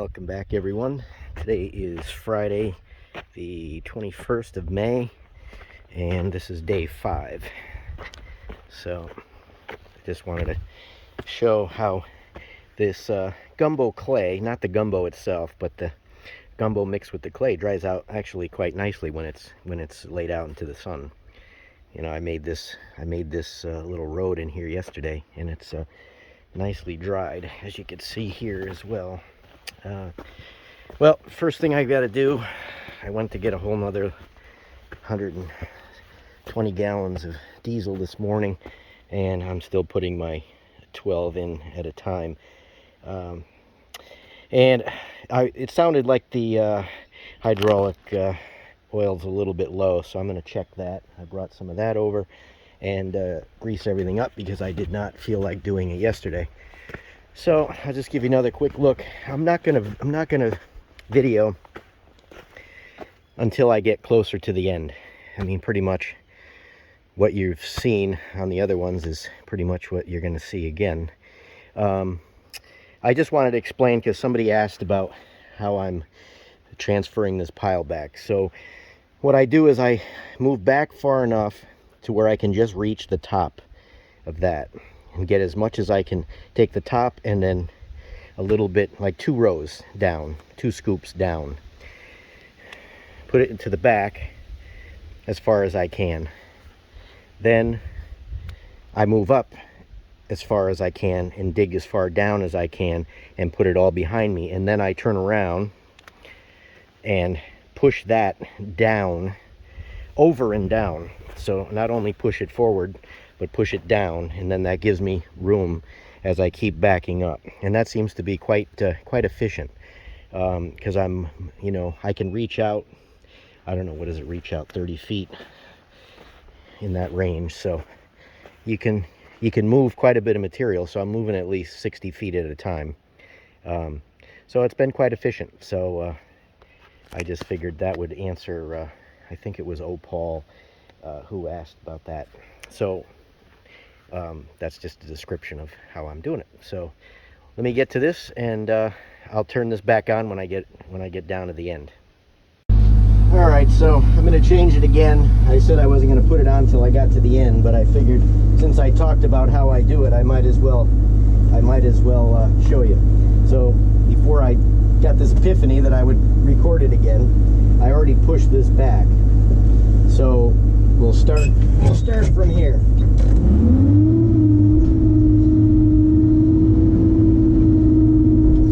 Welcome back, everyone. Today is Friday, the 21st of May, and this is day 5. So I just wanted to show how this gumbo clay, not the gumbo itself, but the gumbo mixed with the clay, dries out actually quite nicely when it's laid out into the sun. You know, I made this little road in here yesterday, and it's nicely dried, as you can see here as well. Well, first thing I got to do, I went to get a whole nother 120 gallons of diesel this morning, and I'm still putting my 12 in at a time. It sounded like the hydraulic oil's a little bit low, so I'm going to check that. I brought some of that over and grease everything up because I did not feel like doing it yesterday. So I'll just give you another quick look. I'm not gonna video until I get closer to the end. I mean, pretty much what you've seen on the other ones is pretty much what you're gonna see again. I just wanted to explain because somebody asked about how I'm transferring this pile back. So what I do is I move back far enough to where I can just reach the top of that and get as much as I can. Take the top and then a little bit, like 2 rows down, 2 scoops down. Put it into the back as far as I can. Then I move up as far as I can and dig as far down as I can and put it all behind me. And then I turn around and push that down, over and down. So not only push it forward, but push it down, and then that gives me room as I keep backing up. And that seems to be quite efficient, because I can reach out, I don't know, what does it reach out, 30 feet in that range. So you can move quite a bit of material. So I'm moving at least 60 feet at a time. So it's been quite efficient. So I just figured that would answer, I think it was Paul who asked about that. So that's just a description of how I'm doing it. So let me get to this, and I'll turn this back on when I get down to the end. All right, so I'm going to change it again. I said I wasn't going to put it on until I got to the end, but I figured since I talked about how I do it, I might as well show you. So before I got this epiphany that I would record it again, I already pushed this back. So we'll start from here.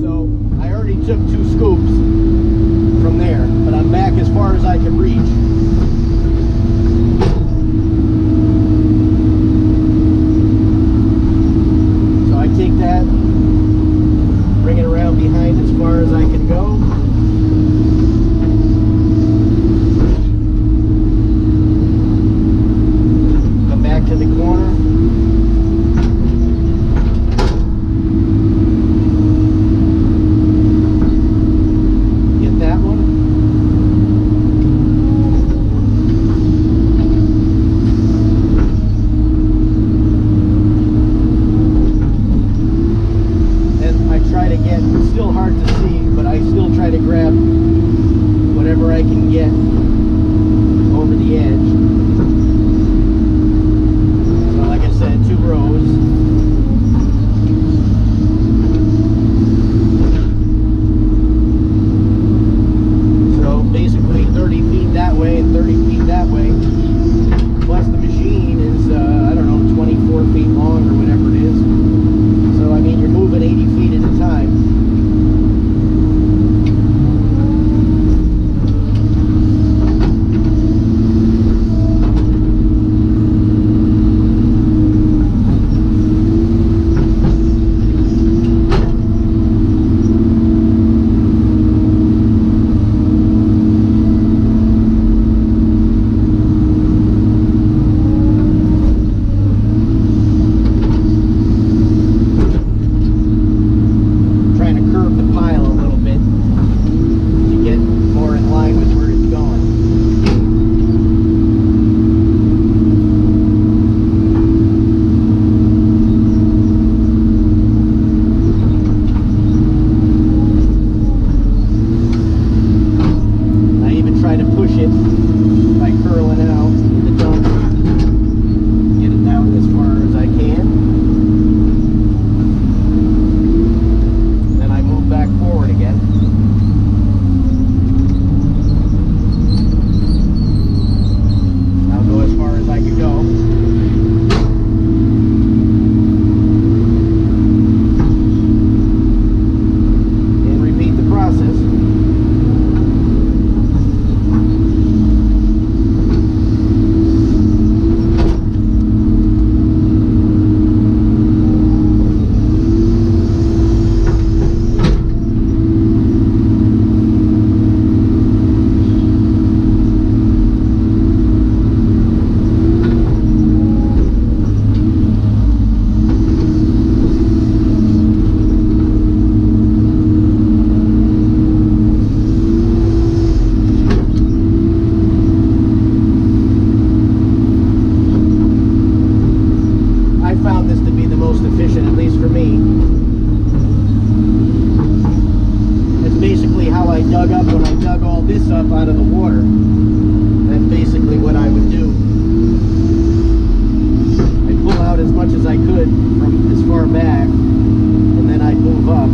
So I already took 2 scoops from there, but I'm back as far as I can reach. So I take that, bring it around behind as far as I can go. To the corner, get that one, and I try to get, it's still hard to see, but I still try to grab whatever I can get over the edge. 2 rows. So basically 30 feet that way and 30 feet that way. Plus the machine is, I don't know, 24 feet long or whatever it is. So I mean, you're moving 80 feet at a time. I dug up, when I dug all this up out of the water, that's basically what I would do. I'd pull out as much as I could from as far back, and then I'd move up.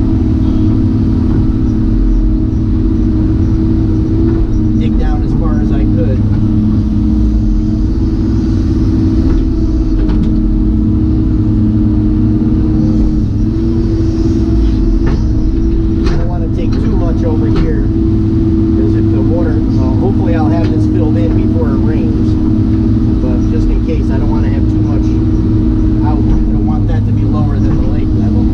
Dig down as far as I could. Over here, because if the water, hopefully I'll have this filled in before it rains, but just in case, I don't want to have too much out. I don't want that to be lower than the lake level.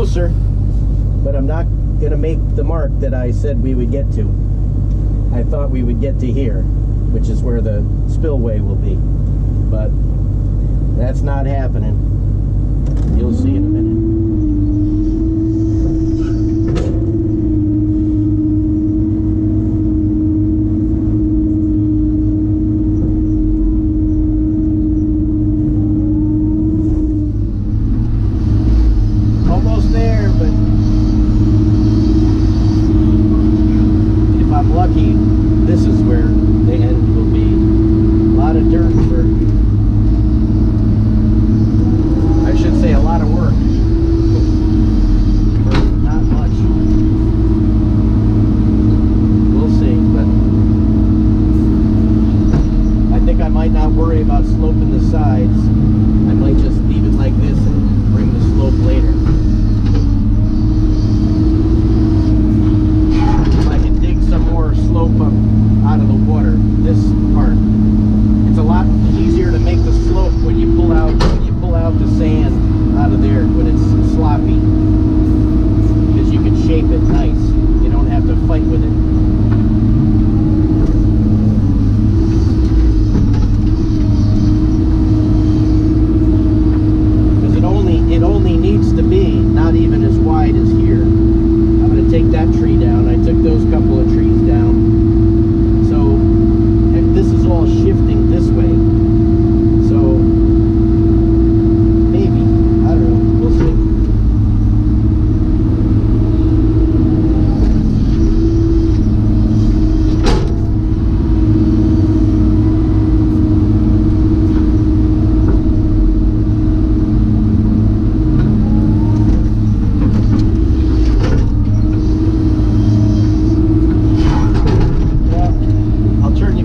closer, but I'm not going to make the mark that I said we would get to. I thought we would get to here, which is where the spillway will be, but that's not happening. You'll see in a minute. Almost there, but if I'm lucky, this is where the end will be. A lot of dirt for, I should say, a lot of work for not much. We'll see, but I think I might not worry about sloping the sides. I might just leave it like this and bring the slope later. If I can dig some more slope up out of the water, this part, it's a lot easier to make the slope when you pull out the sand out of there when it's sloppy, because you can shape it nice. You don't have to fight with it. Because it only needs to be not even as wide as here. I'm going to take that tree down. I took those couple of trees down. So, and this is all shifting this way. So, maybe. I don't know. We'll see.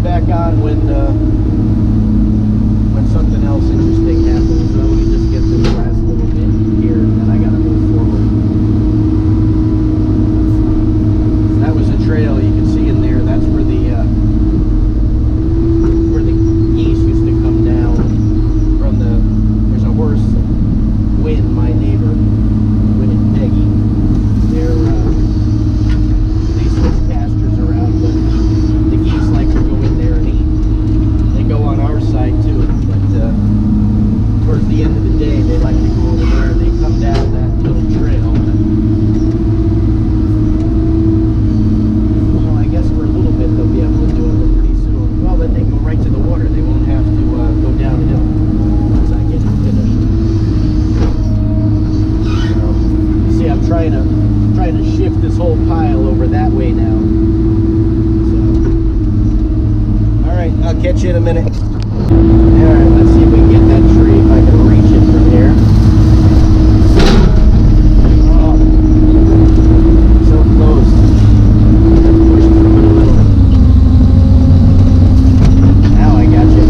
Back on when something else interesting happens. So let me just get this last little bit here, and then I gotta move forward. That was a trail you can see in there. That's where the geese used to come down from the. There's a horse, Win, my neighbor, Win and Peggy. They switch pastures around, but the geese like to go in there and eat. They go on our side too, but towards the end of the day they like to go over there. They come down that little trail. Well, I guess for a little bit they'll be able to do it pretty soon. Well, then they go right to the water. They won't have to go downhill once I get it finished. You see, I'm trying to shift this whole pile over that way now. Alright, I'll catch you in a minute. Alright, let's see if we can get that tree, if I can reach it from here. Oh, so close. Push through it a little. Now I got you.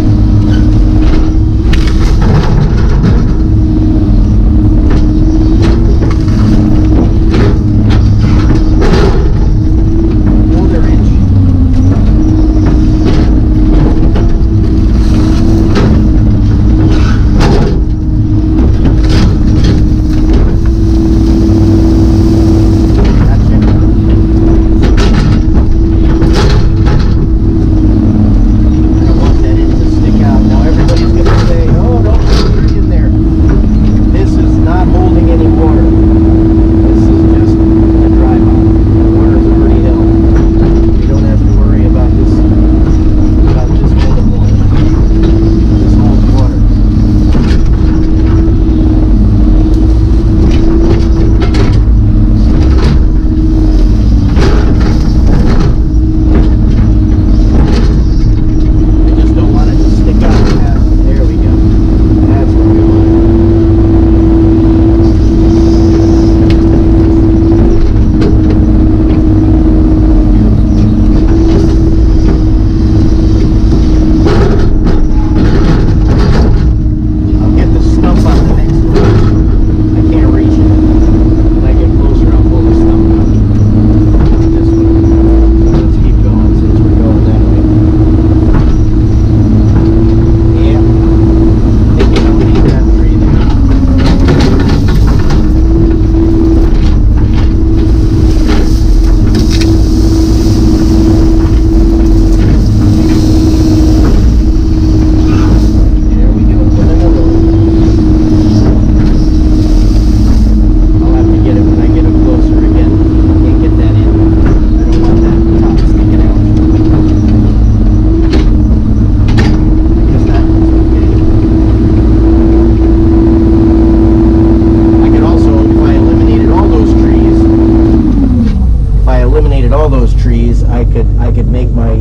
I could make my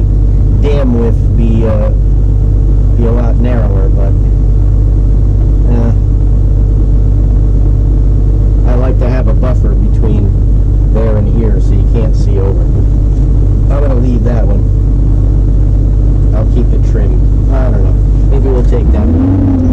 dam width be a lot narrower, but I like to have a buffer between there and here so you can't see over. I'm going to leave that one. I'll keep it trimmed. I don't know. Maybe we'll take that one.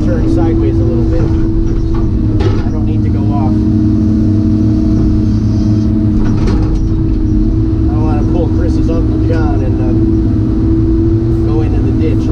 Turn sideways a little bit. I don't need to go off. I don't want to pull Chris's Uncle John and go into the ditch.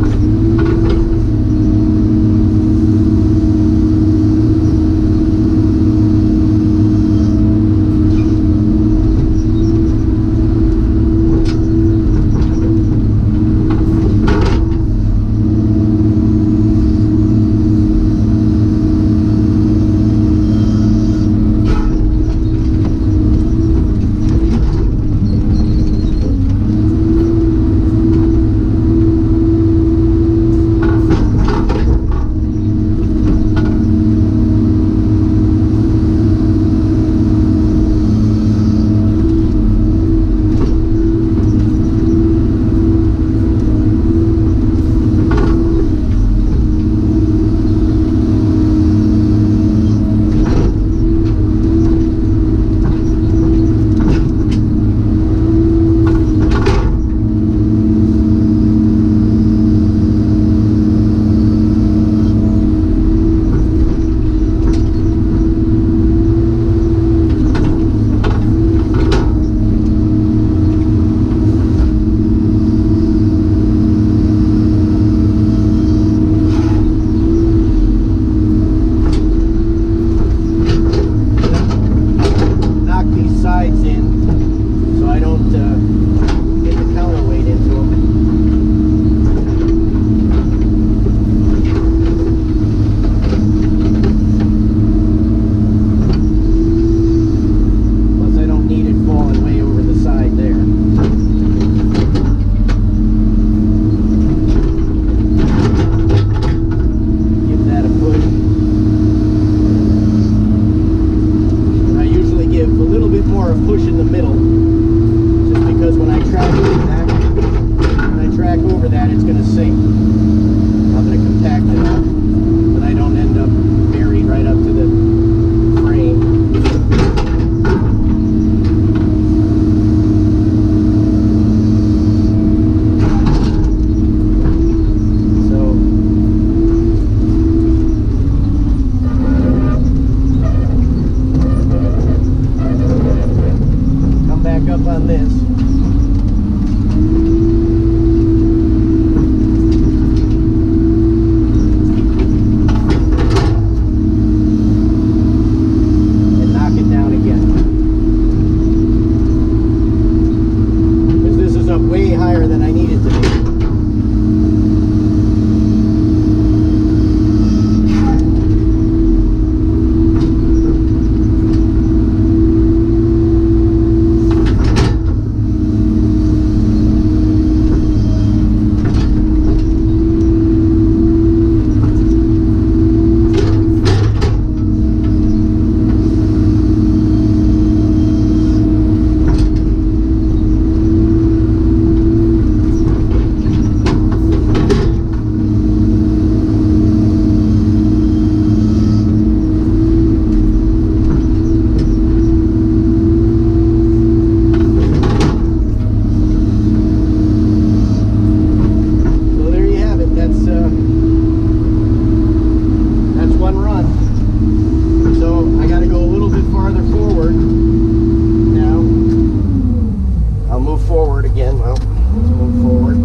again. Well, let's move forward.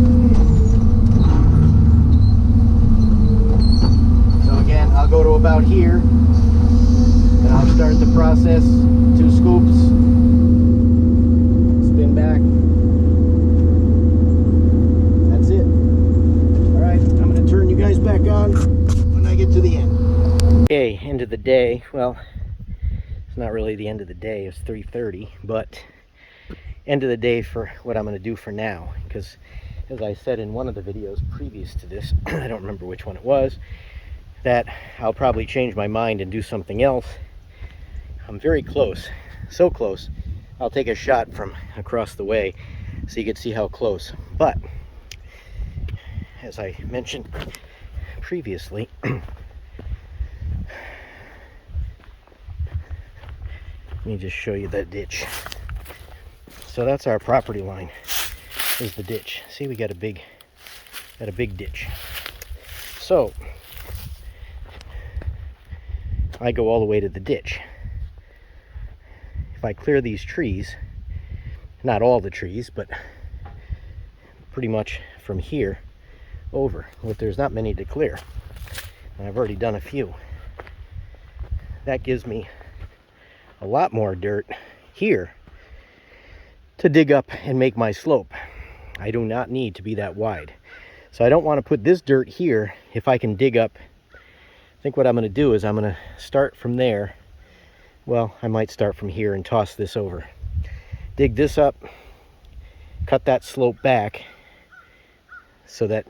So again, I'll go to about here, and I'll start the process. 2 scoops, spin back. That's it. All right, I'm going to turn you guys back on when I get to the end. Okay, end of the day. Well, it's not really the end of the day. It's 3:30, but end of the day for what I'm going to do for now, because as I said in one of the videos previous to this, I don't remember which one it was, that I'll probably change my mind and do something else. I'm very close, so close. I'll take a shot from across the way so you can see how close. But as I mentioned previously, let me just show you that ditch. So that's our property line, is the ditch. See, we got a big ditch. So I go all the way to the ditch. If I clear these trees, not all the trees, but pretty much from here over, well, there's not many to clear, and I've already done a few. That gives me a lot more dirt here to dig up and make my slope. I do not need to be that wide. So I don't want to put this dirt here if I can dig up. I think what I'm going to do is I'm going to start from there. Well, I might start from here and toss this over. Dig this up, cut that slope back so that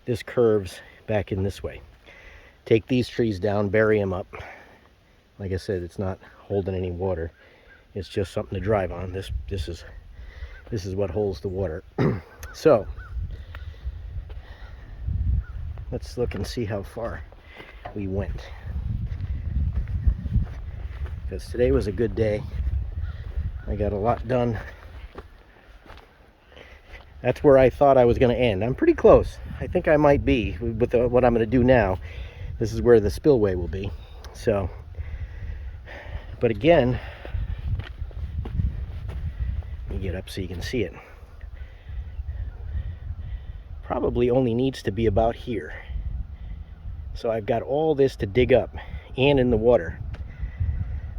this curves back in this way. Take these trees down, bury them up. Like I said, it's not holding any water. It's just something to drive on. This is what holds the water. So let's look and see how far we went, because today was a good day. I got a lot done. That's where I thought I was going to end. I'm pretty close. I think I might be with what I'm going to do now. This is where the spillway will be. So, but again, let me get up so you can see it. Probably only needs to be about here. So I've got all this to dig up and in the water.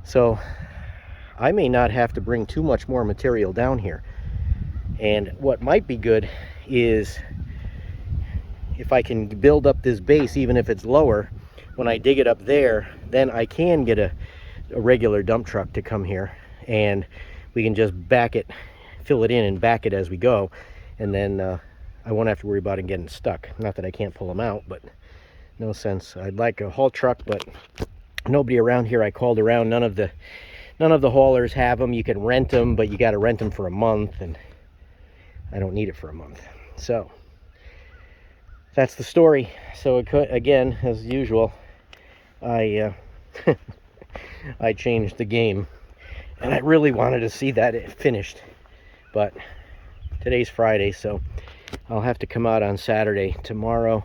So I may not have to bring too much more material down here. And what might be good is if I can build up this base, even if it's lower, when I dig it up there, then I can get a regular dump truck to come here, and we can just back it, fill it in and back it as we go, and then I won't have to worry about it getting stuck. Not that I can't pull them out, but no sense. I'd like a haul truck, but nobody around here. I called around, none of the haulers have them. You can rent them, but you got to rent them for a month, and I don't need it for a month. So that's the story. So it could, again, as usual, I I changed the game, and I really wanted to see that finished, but today's Friday, so I'll have to come out on Saturday. Tomorrow,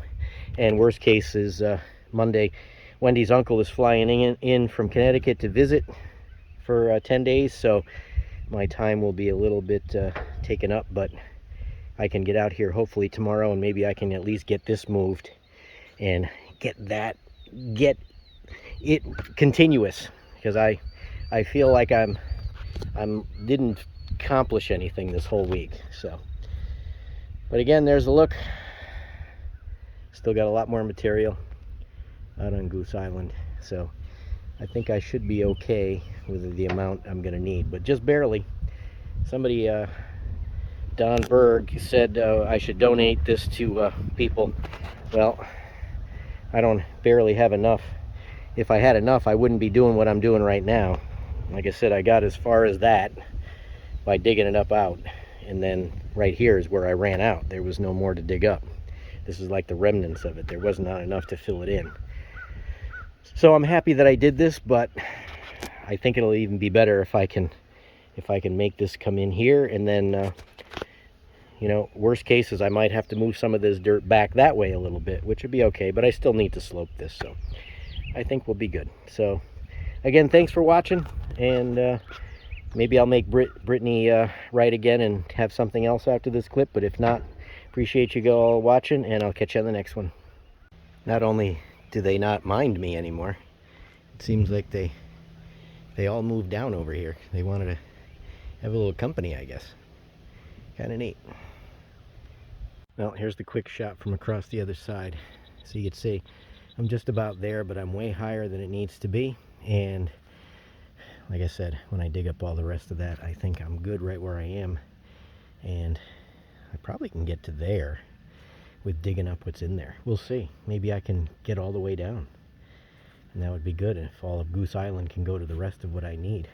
and worst case is Monday. Wendy's uncle is flying in from Connecticut to visit for 10 days, so my time will be a little bit taken up, but I can get out here hopefully tomorrow, and maybe I can at least get this moved and get it continuous, because I feel like I didn't accomplish anything this whole week. So, but again, there's a look. Still got a lot more material out on Goose Island, so I think I should be okay with the amount I'm gonna need, but just barely. Somebody, Don Berg, said I should donate this to people. Well, I don't barely have enough. If I had enough, I wouldn't be doing what I'm doing right now. Like I said, I got as far as that by digging it up out, and then right here is where I ran out. There was no more to dig up. This is like the remnants of it. There was not enough to fill it in. So I'm happy that I did this, but I think it'll even be better if I can make this come in here, and then you know, worst case is I might have to move some of this dirt back that way a little bit, which would be okay, but I still need to slope this, so I think we'll be good. So again, thanks for watching, and maybe I'll make Brittany right again and have something else after this clip, but if not, appreciate you all watching, and I'll catch you on the next one. Not only do they not mind me anymore, it seems like they all moved down over here. They wanted to have a little company, I guess. Kind of neat. Well, here's the quick shot from across the other side. So you can see I'm just about there, but I'm way higher than it needs to be. And like I said, when I dig up all the rest of that, I think I'm good right where I am. And I probably can get to there with digging up what's in there. We'll see. Maybe I can get all the way down. And that would be good if all of Goose Island can go to the rest of what I need.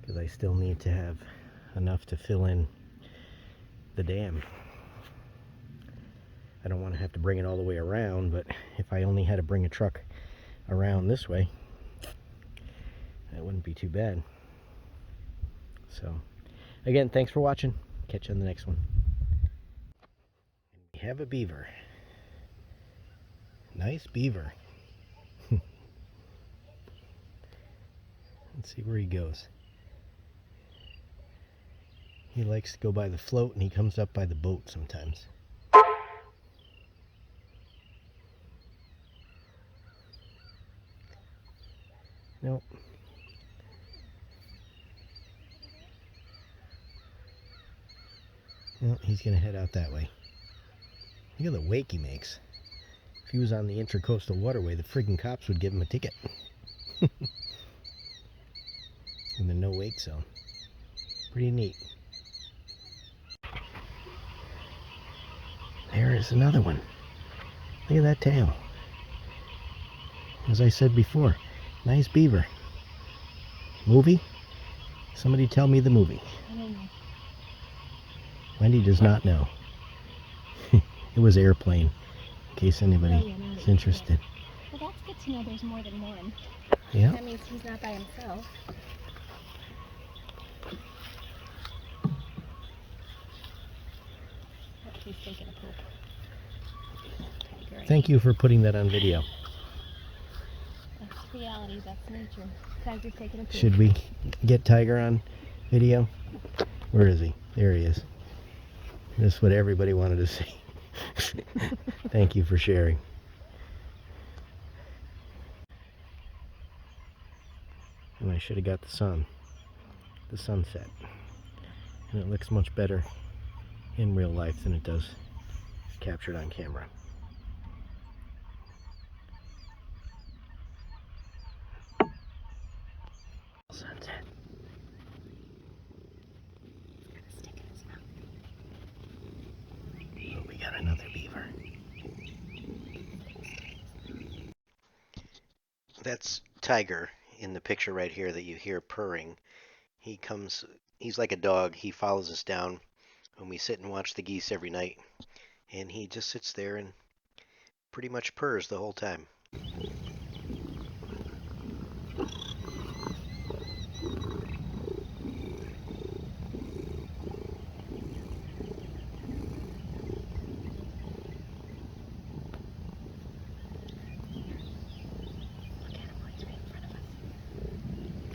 Because I still need to have enough to fill in the dam. I don't want to have to bring it all the way around, but if I only had to bring a truck around this way, that wouldn't be too bad. So, again, thanks for watching. Catch you on the next one. We have a beaver. Nice beaver. Let's see where he goes. He likes to go by the float, and he comes up by the boat sometimes. Nope. No, he's going to head out that way. Look at the wake he makes. If he was on the Intracoastal Waterway, the friggin' cops would give him a ticket. In the no wake zone. Pretty neat. There is another one. Look at that tail. As I said before, nice beaver. Movie? Somebody tell me the movie. I don't know. Wendy does not know. It was Airplane, in case anybody is interested. Well, that's good to know there's more than one. Yeah. That means he's not by himself. He's taking a poop. Thank you for putting that on video. That's reality, that's nature. Tiger's taking a poop. Should we get Tiger on video? Where is he? There he is. This is what everybody wanted to see. Thank you for sharing. And I should have got the sunset. And it looks much better in real life than it does captured on camera. Sunset. Stick in his mouth. Oh, we got another beaver. That's Tiger in the picture right here that you hear purring. He's like a dog. He follows us down when we sit and watch the geese every night. And he just sits there and pretty much purrs the whole time.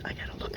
I gotta look